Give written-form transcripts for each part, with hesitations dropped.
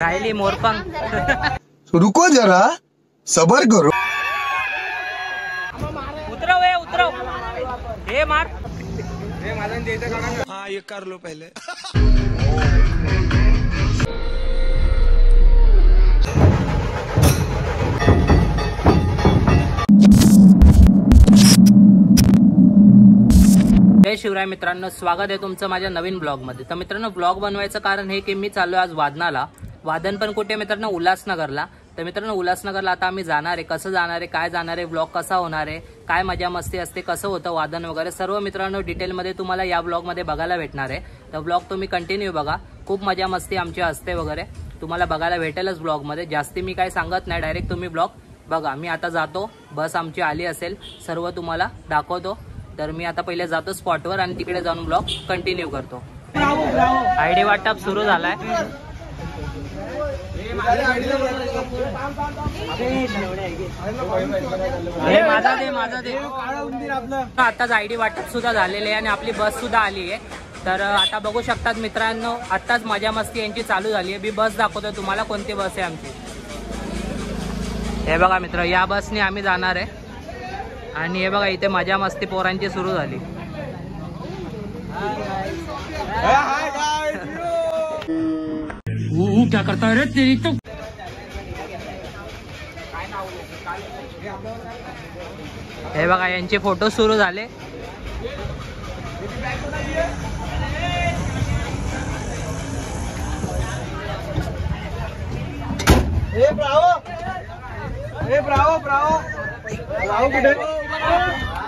राहिली मोरपंख. रुको जरा सबर करो. उतरव हे उतरव हे मार. हाँ ये कर लो पहले. जय शिवराय मित्रांनो, स्वागत आहे तुमचं माझ्या नवीन ब्लॉग मध्ये. तर मित्रांनो, ब्लॉग बनवायचं कारण हे की मी चाललोय आज वादनाला. वादन पण कुठे मित्रांनो? उल्हासनगरला. तर मित्रांनो, उल्हासनगरला आता आम्ही जाणार आहे. कसं जाणार आहे, काय जाणार आहे, ब्लॉग कसा होणार आहे, काय मजा मस्ती असते, कसं होतं वादन वगैरे सर्व मित्रांनो डिटेलमध्ये तुम्हाला या ब्लॉग मध्ये बघायला भेटणार आहे. तर ब्लॉग तुम्ही कंटिन्यू बघा. खूप मजा मस्ती आमची असते वगैरे तुम्हाला बघायला भेटेलच ब्लॉग मध्ये. जास्ती मी काय सांगत नाही, डायरेक्ट तुम्ही ब्लॉग बघा. मी आता जातो, बस आमची आली असेल, सर्व तुम्हाला दाखवतो. तर मी आता पहिले जातो स्पॉटवर आणि तिकडे जाऊन ब्लॉग कंटिन्यू करतो. आयडी वाटप सुरू झालाय. माझा दे. आताच आयडी वाटप सुद्धा झालेले आहे आणि आपली बस सुद्धा आली आहे. तर आता बघू शकतात मित्रांनो, आताच मजा मस्ती यांची चालू झाली आहे. मी बस दाखवतो तुम्हाला कोणती बस आहे आमची. हे बघा मित्र, या बसने आम्ही जाणार आहे. आणि हे बघा इथे मजा मस्ती पोरांची सुरू झाली. क्या करता रे तेरी तो. हे बघा यांचे फोटो सुरू झाले. ब्रावो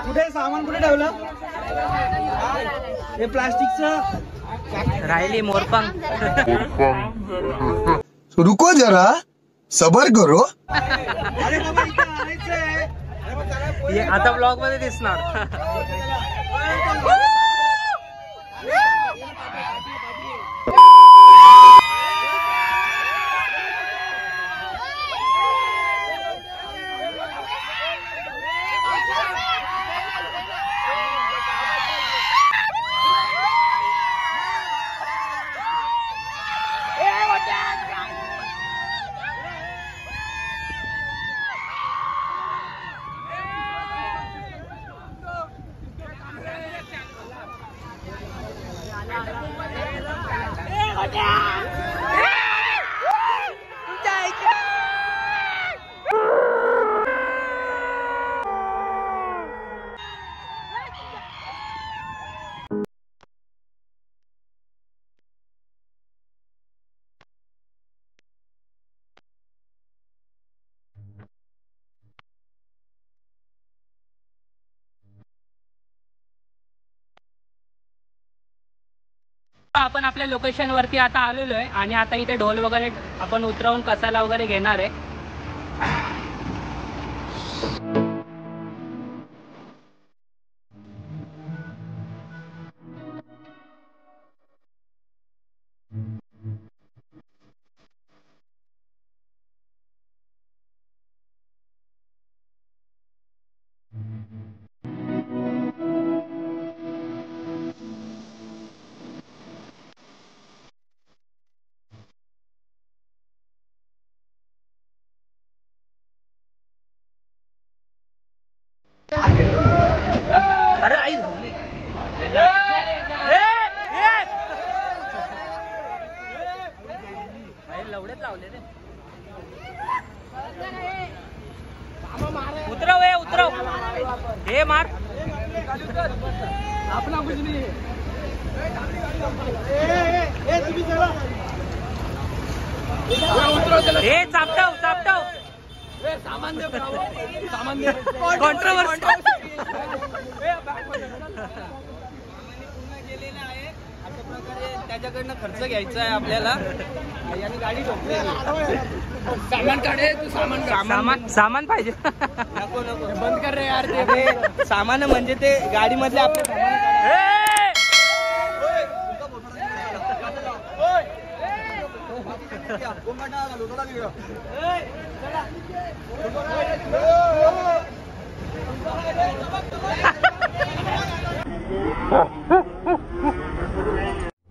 कुठे सामान कुठे ठेवलं? हे प्लास्टिकचं. राहिली मोरपंख. रुको जरा सबर करो. अरे बाबा इथं आणायचंय. आता ब्लॉग मध्ये दिसणार. आपण आपल्या लोकेशन वरती आता आलेलो आहे आणि आता इथे ढोल वगैरे आपण उतरवून कसाला वगैरे घेणार आहे. अरे आई लवडेच लावले रे. उतरव हे उतरव हे मार. आपला कुछ नहीं है. हे चापटाव सामान दे. सामान दे. कॉन्ट्रोवर्सी. त्याच्याकडनं खर्च घ्यायचा आहे आपल्याला आणि गाडी सामान काढे. तू सामान पाहिजे. नको बंद कर रे यार. ते सामान म्हणजे ते गाडी मधले आपले सामान.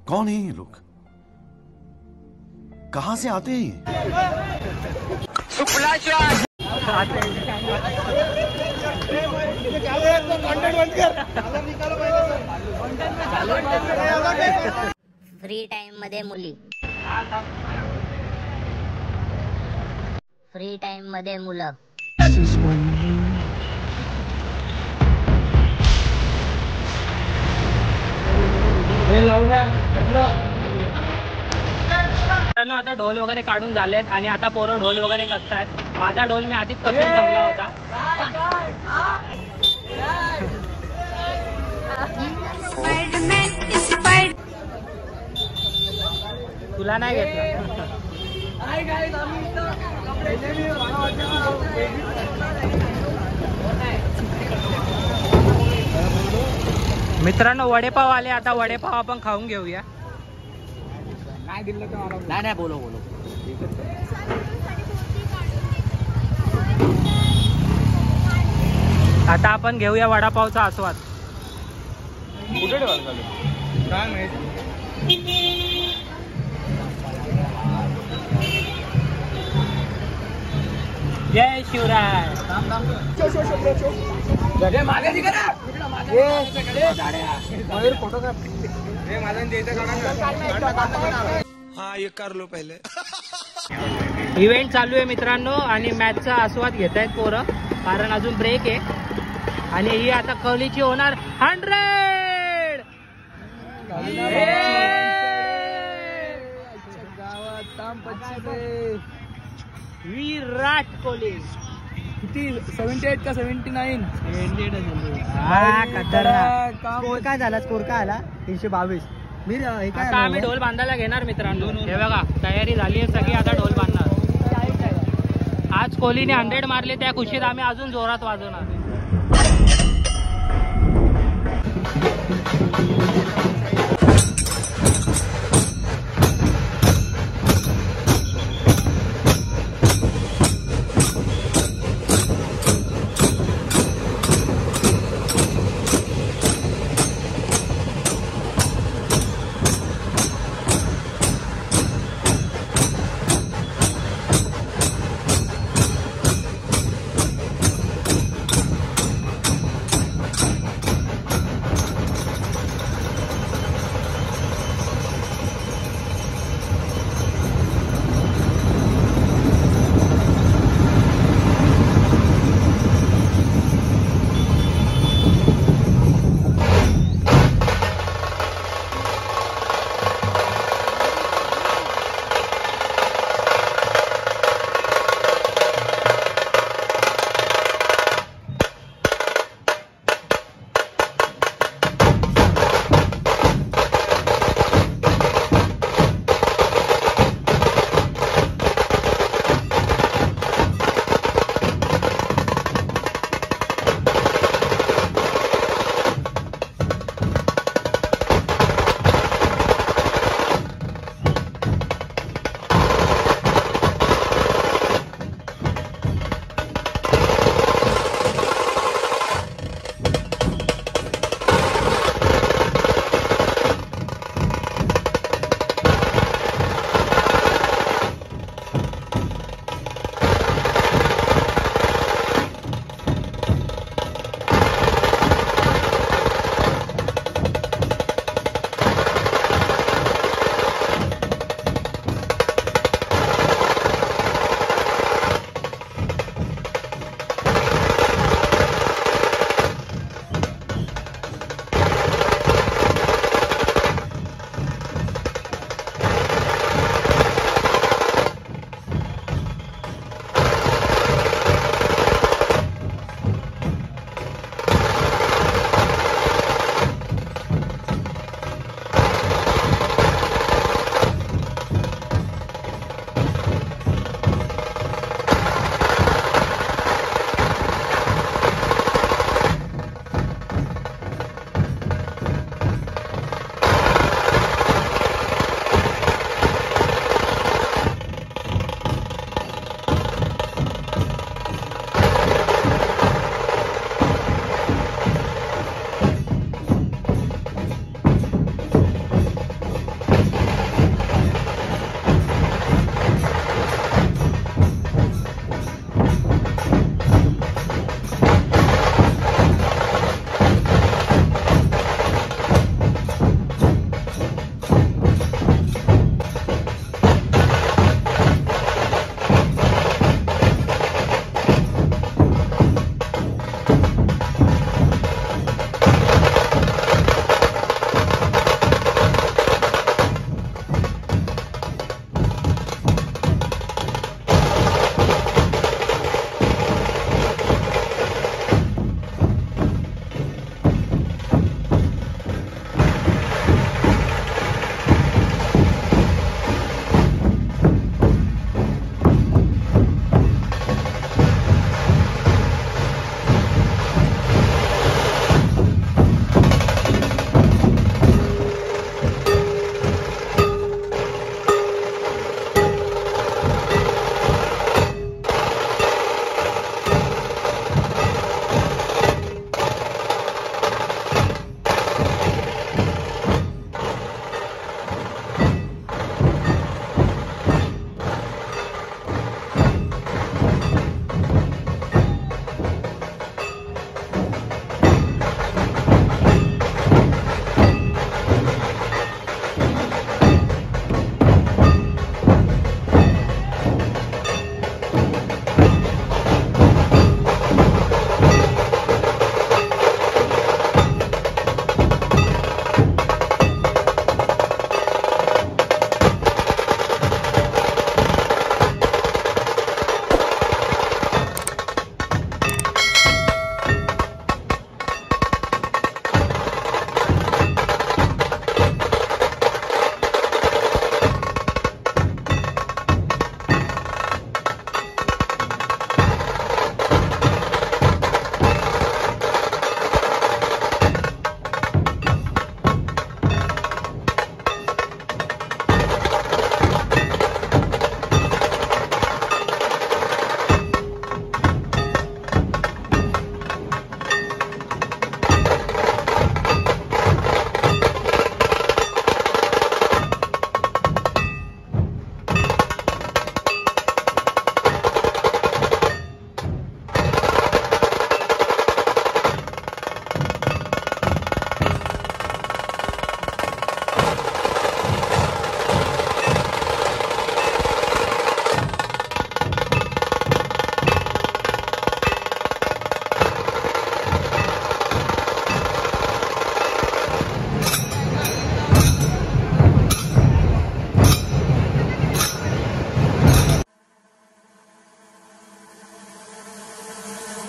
कौन है ये लोग? कहाँ से आते हैं फ्री टाइम मध्ये मुली, फ्री टाइम मध्ये मुलं. आता ढोल वगैरे काढून झालेत आणि आता पोरं ढोल वगैरे करतायत. माझा ढोल मी आधीच कसून जमला होता. तुला नाही घेतलं. मित्रांनो वडेपाव आले, आता वडेपाव आपण खाऊन घेऊया. नाही दिलं तर मला नाही नाही बोलो बोलो. आता आपण घेऊया वडापावचा आस्वाद. कुठे ठेवायला चालू काय माहिती. जय शिवराय. फोटो का माझा हाँ ये कर लो पहले. इव्हेंट चालू आहे मित्रांनो आणि मॅचचा आस्वाद घेत आहेत पोरं, कारण अजून ब्रेक आहे. आणि ही आता कवलीची होणार 100. विराट कोहली किती 78 का 79. स्कोर काय झाला? स्कोर काय आला? 322. आता आम्ही ढोल बांधायला घेणार मित्रांनो. हे बघा तयारी झाली आहे सगळी, आता ढोल बांधणार. आज कोहलीने 100 मारले, त्या खुशीत आम्ही अजून जोरात वाजवणार.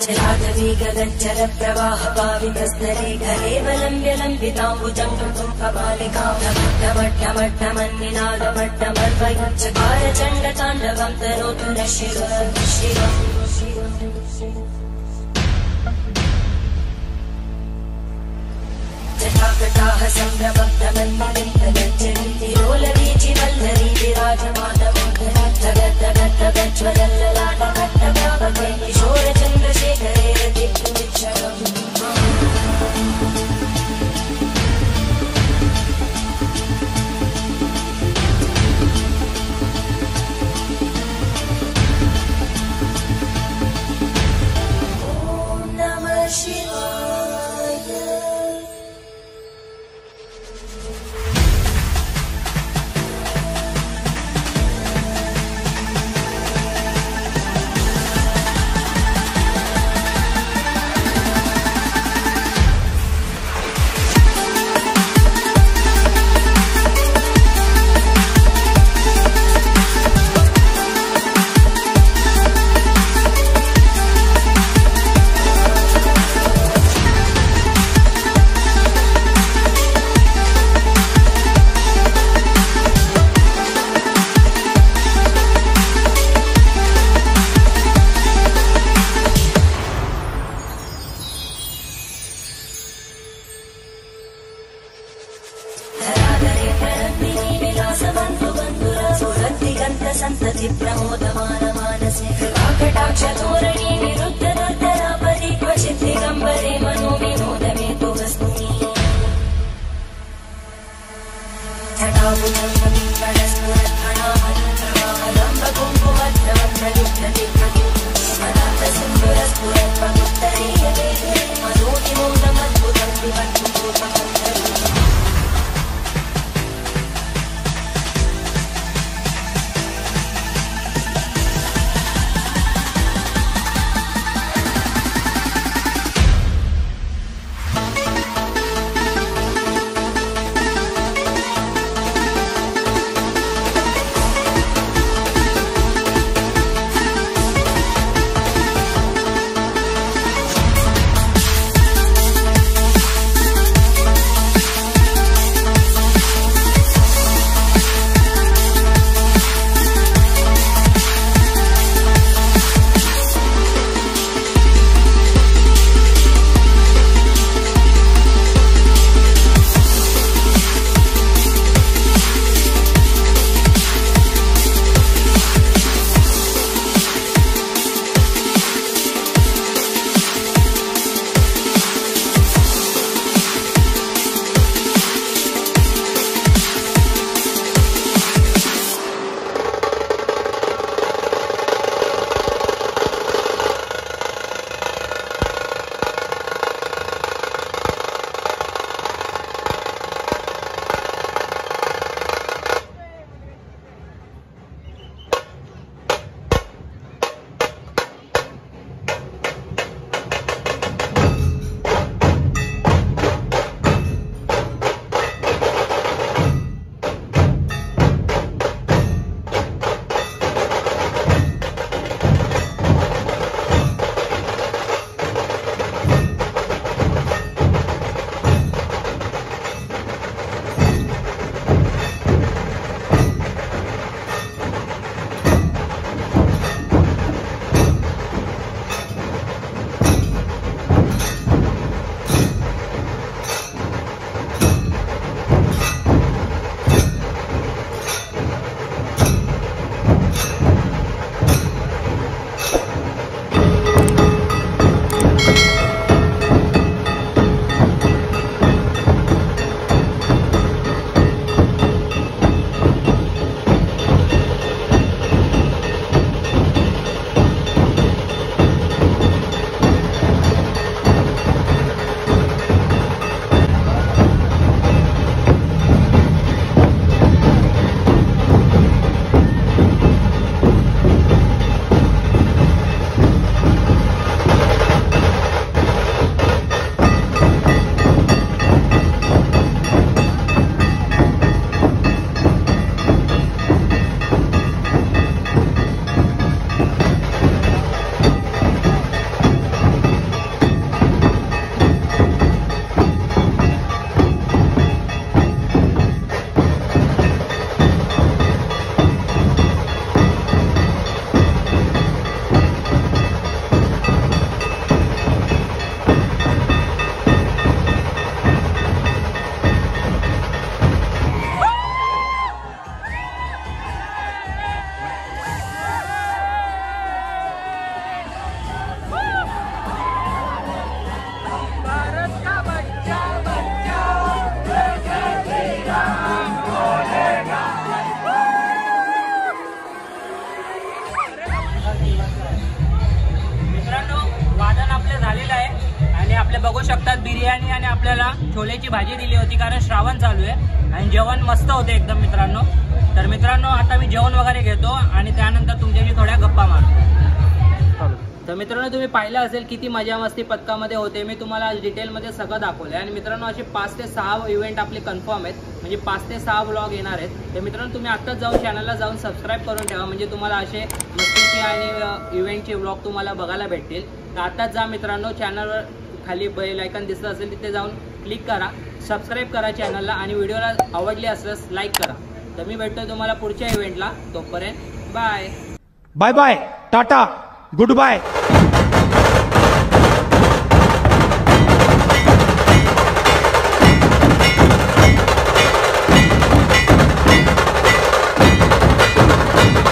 जलाधवी गगनचर प्रवाह पावितस्तरे कलेवलम्ब्य लम्बिताम्बुजङ्गं कपालिकामट्टमट्टमट्टमन्निनादमट्टमर्वयच्चकार चण्डताण्डवं तनोतु न शिव जटाकटाः सम्भ्रमब्धमन्मलिन्दगच्छन्ति लोलवीचि वल्लरी विराजमानमोहनज्वलल्ललाटकट्टव्यापके किशोरचन्द्रशेखरे रतिक्षणम् ॐ नमः शिवाय। संतति प्रमोदमान मानसे कृपाकटाक्ष धोरणी विरुद्ध दुर्धरापरि क्वचित् दिगम्बरे मनो विनोदमे तु वस्तुनि जटाभुजं कपिङ्गलस्फुरत्फणामलम्ब कुङ्कुमद्रवं प्रयुक्तति मदान्तसिन्दुरस्फुरत्वमुत्तरीयते मनो विमोदमद्भुतं विवत्पुरूपमन्तरि आपले बघू शकतात बिर्याणी आणि आपल्याला छोलेची भाजी दिली होती, कारण श्रावण चालू आहे आणि जेवण मस्त होते एकदम मित्रांनो. तर मित्रांनो आता मी जेवण वगैरे घेतो आणि त्यानंतर तुमच्याशी थोड्या गप्पा मारतो. तर मित्रांनो तुम्ही पाहिलं असेल किती मजा मस्ती पथकामध्ये होते. मी तुम्हाला डिटेलमध्ये सगळं दाखवलं आणि मित्रांनो असे 5 ते 6 इव्हेंट आपले कन्फर्म आहेत, म्हणजे 5 ते 6 व्लॉग येणार आहेत. तर मित्रांनो तुम्ही आत्ताच जाऊन चॅनलला जाऊन सबस्क्राईब करून ठेवा, म्हणजे तुम्हाला असे मस्तीचे आणि इव्हेंटचे व्लॉग तुम्हाला बघायला भेटतील. तर आत्ताच जा मित्रांनो, चॅनलवर खाली बेल आयकॉन दिसत असेल तिथे जाऊन क्लिक करा, सबस्क्राईब करा चॅनलला आणि व्हिडिओला आवडली असल्यास लाईक करा. तर मी भेटतो तुम्हाला पुढच्या इव्हेंटला. तोपर्यंत bye bye bye, tata, good bye.